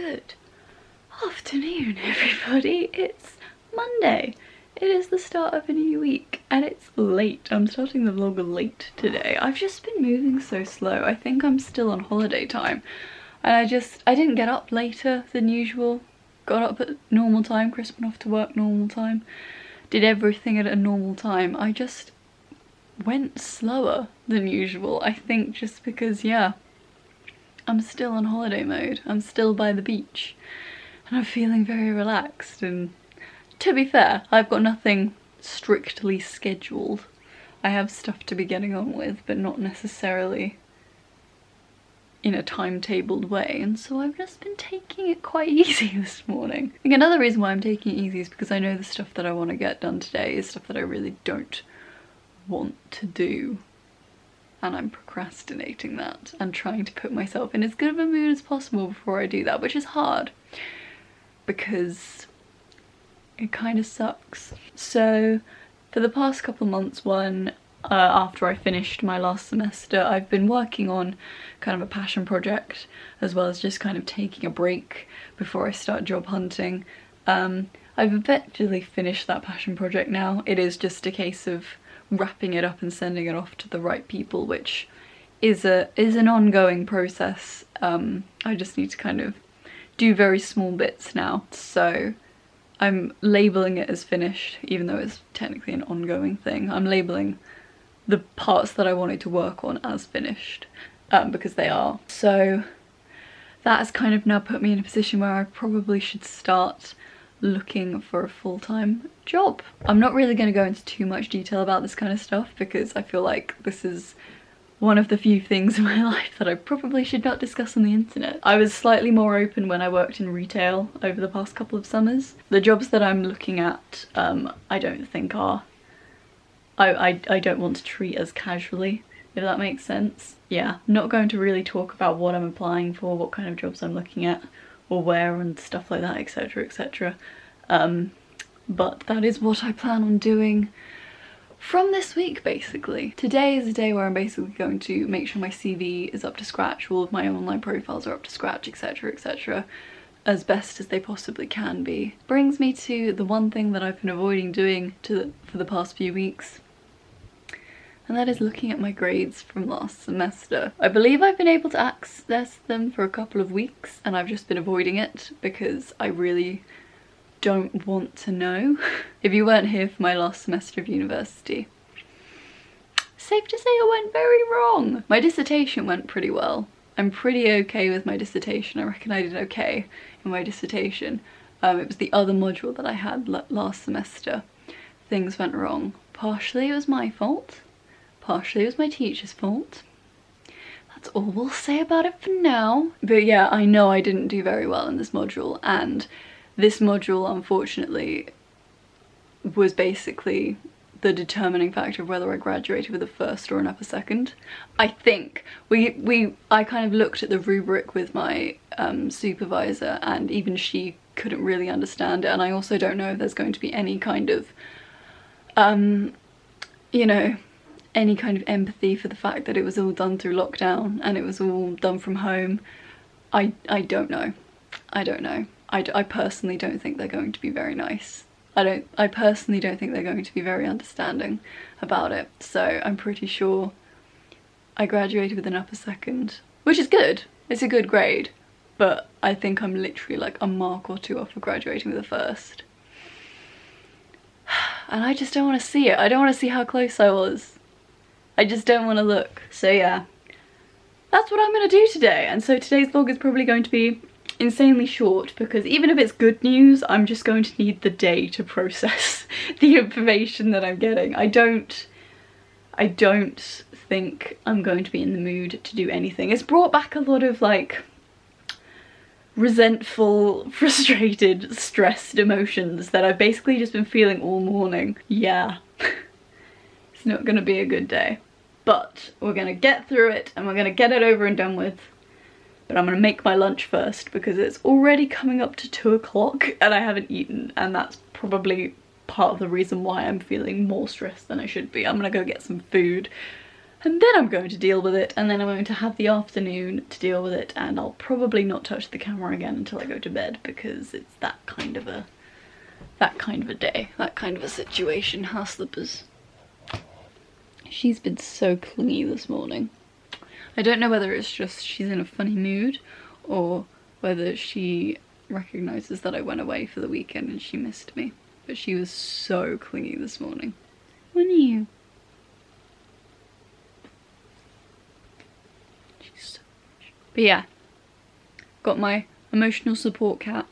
Good afternoon, everybody. It's Monday. It is the start of a new week and it's late. I'm starting the vlog late today. I've just been moving so slow. I think I'm still on holiday time. And I didn't get up later than usual. Got up at normal time. Chris went off to work normal time. Did everything at a normal time. I just went slower than usual. I think just because, yeah, I'm still on holiday mode. I'm still by the beach. And I'm feeling very relaxed, and to be fair, I've got nothing strictly scheduled. I have stuff to be getting on with, but not necessarily in a timetabled way, and so I've just been taking it quite easy this morning. I think another reason why I'm taking it easy is because I know the stuff that I want to get done today is stuff that I really don't want to do. And I'm procrastinating that and trying to put myself in as good of a mood as possible before I do that, which is hard because it kind of sucks. So for the past couple months, after I finished my last semester, I've been working on kind of a passion project as well as just kind of taking a break before I start job hunting. I've effectively finished that passion project now. It is just a case of wrapping it up and sending it off to the right people, which is an ongoing process. I just need to kind of do very small bits now, so I'm labelling it as finished, even though it's technically an ongoing thing. I'm labelling the parts that I wanted to work on as finished, because they are. So that has kind of now put me in a position where I probably should start looking for a full-time job. I'm not really going to go into too much detail about this kind of stuff because I feel like this is one of the few things in my life that I probably should not discuss on the internet. I was slightly more open when I worked in retail over the past couple of summers. The jobs that I'm looking at, I don't think are, I don't want to treat as casually, if that makes sense. Yeah, I'm not going to really talk about what I'm applying for, what kind of jobs I'm looking at, or where and stuff like that, etc, etc. But that is what I plan on doing from this week, basically. Today is a day where I'm basically going to make sure my CV is up to scratch, all of my online profiles are up to scratch, etc, etc, as best as they possibly can be. Brings me to the one thing that I've been avoiding doing for the past few weeks, and that is looking at my grades from last semester. I believe I've been able to access them for a couple of weeks and I've just been avoiding it because I really don't want to know. If you weren't here for my last semester of university, safe to say it went very wrong. My dissertation went pretty well. I'm pretty okay with my dissertation. I reckon I did okay in my dissertation. It was the other module that I had last semester. Things went wrong. Partially it was my fault. Partially it was my teacher's fault. That's all we'll say about it for now. But yeah, I know I didn't do very well in this module, and this module, unfortunately, was basically the determining factor of whether I graduated with a first or an upper second. I think I kind of looked at the rubric with my supervisor, and even she couldn't really understand it, and I also don't know if there's going to be any kind of, you know, any kind of empathy for the fact that it was all done through lockdown and it was all done from home. I don't know. I don't know. I personally don't think they're going to be very nice. I personally don't think they're going to be very understanding about it. So I'm pretty sure I graduated with an upper second, which is good. It's a good grade, but I think I'm literally like a mark or two off of graduating with a first. And I just don't want to see it. I don't want to see how close I was. I just don't want to look. So yeah, that's what I'm going to do today. And so today's vlog is probably going to be insanely short because even if it's good news, I'm just going to need the day to process the information that I'm getting. I don't think I'm going to be in the mood to do anything. It's brought back a lot of like resentful, frustrated, stressed emotions that I've basically just been feeling all morning. Yeah. It's not gonna be a good day, but we're gonna get through it and we're gonna get it over and done with. But I'm gonna make my lunch first because it's already coming up to 2 o'clock and I haven't eaten, and that's probably part of the reason why I'm feeling more stressed than I should be. I'm gonna go get some food and then I'm going to deal with it, and then I'm going to have the afternoon to deal with it, and I'll probably not touch the camera again until I go to bed, because it's that kind of a day, that kind of a situation. House slippers. She's been so clingy this morning. I don't know whether it's just she's in a funny mood, or whether she recognises that I went away for the weekend and she missed me. But she was so clingy this morning. When are you? She's so emotional. But yeah, got my emotional support cat.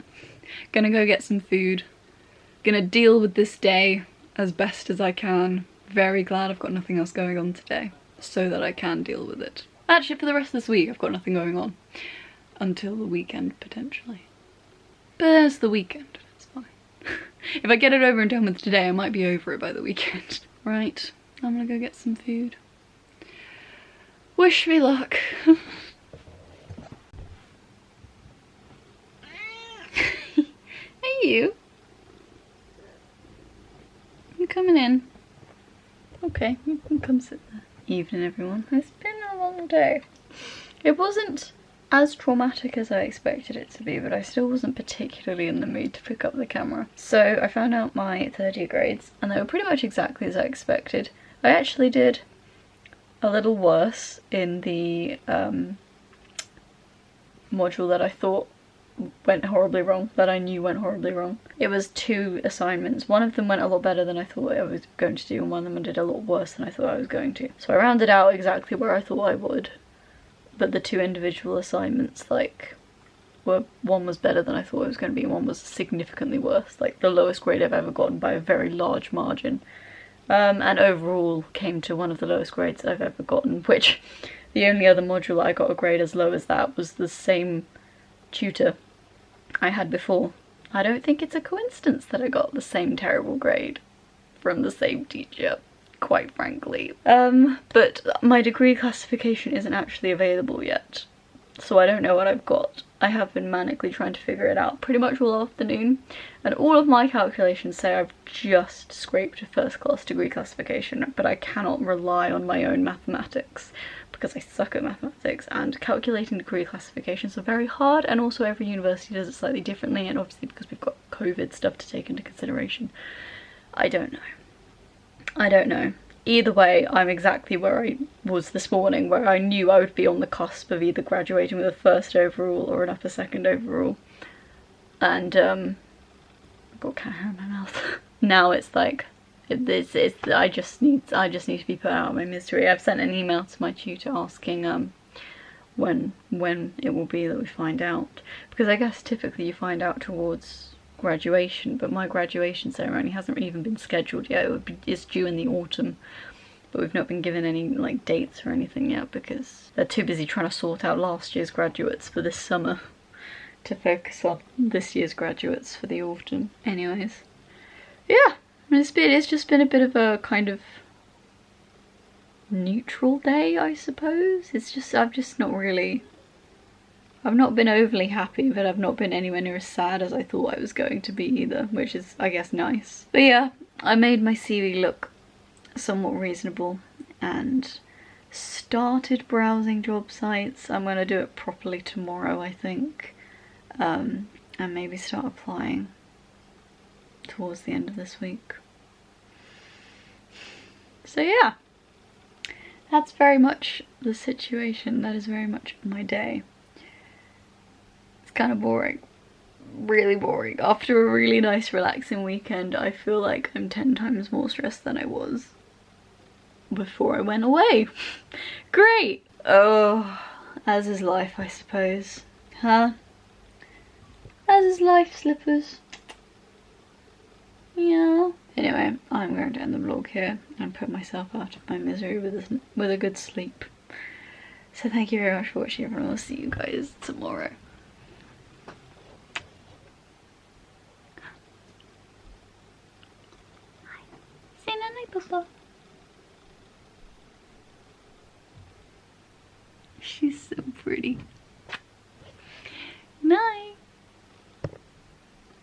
Gonna go get some food. Gonna deal with this day as best as I can. Very glad I've got nothing else going on today, so that I can deal with it. Actually, for the rest of this week, I've got nothing going on. Until the weekend, potentially. But there's the weekend, it's fine. If I get it over and done with today, I might be over it by the weekend. Right, I'm gonna go get some food. Wish me luck. Hey you. You coming in? Okay, you can come sit there. Evening everyone. It's been a long day. It wasn't as traumatic as I expected it to be, but I still wasn't particularly in the mood to pick up the camera. So I found out my third year grades, and they were pretty much exactly as I expected. I actually did a little worse in the module that I thought went horribly wrong, that I knew went horribly wrong. It was 2 assignments. One of them went a lot better than I thought I was going to do, and one of them did a lot worse than I thought I was going to. So I rounded out exactly where I thought I would, but the 2 individual assignments, like, one was better than I thought it was going to be, and one was significantly worse, like the lowest grade I've ever gotten by a very large margin. And overall came to one of the lowest grades I've ever gotten, which the only other module I got a grade as low as that was the same tutor I had before. I don't think it's a coincidence that I got the same terrible grade from the same teacher, quite frankly. But my degree classification isn't actually available yet, so I don't know what I've got. I have been manically trying to figure it out pretty much all afternoon, and all of my calculations say I've just scraped a first class degree classification, but I cannot rely on my own mathematics because I suck at mathematics, and calculating degree classifications are very hard, and also every university does it slightly differently, and obviously because we've got COVID stuff to take into consideration. I don't know. I don't know. Either way, I'm exactly where I was this morning, where I knew I would be on the cusp of either graduating with a first overall or an upper second overall. And I've got cat hair in my mouth. Now it's like, I just need to be put out of my misery. I've sent an email to my tutor asking when it will be that we find out, because I guess typically you find out towards graduation, but my graduation ceremony hasn't even been scheduled yet. It's due in the autumn, but we've not been given any like dates or anything yet because they're too busy trying to sort out last year's graduates for this summer to focus on this year's graduates for the autumn. Anyways, yeah, it's just been a bit of a kind of neutral day, I suppose. I've not been overly happy, but I've not been anywhere near as sad as I thought I was going to be either, which is, I guess, nice. But yeah, I made my CV look somewhat reasonable and started browsing job sites. I'm going to do it properly tomorrow, I think, and maybe start applying towards the end of this week. So yeah, that's very much the situation. That is very much my day. Kind of boring, really boring. After a really nice relaxing weekend, I feel like I'm 10 times more stressed than I was before I went away. Great! Oh, as is life, I suppose. Huh? As is life, slippers. Yeah. Anyway, I'm going to end the vlog here and put myself out of my misery with a good sleep. So thank you very much for watching, everyone. I'll see you guys tomorrow. She's so pretty.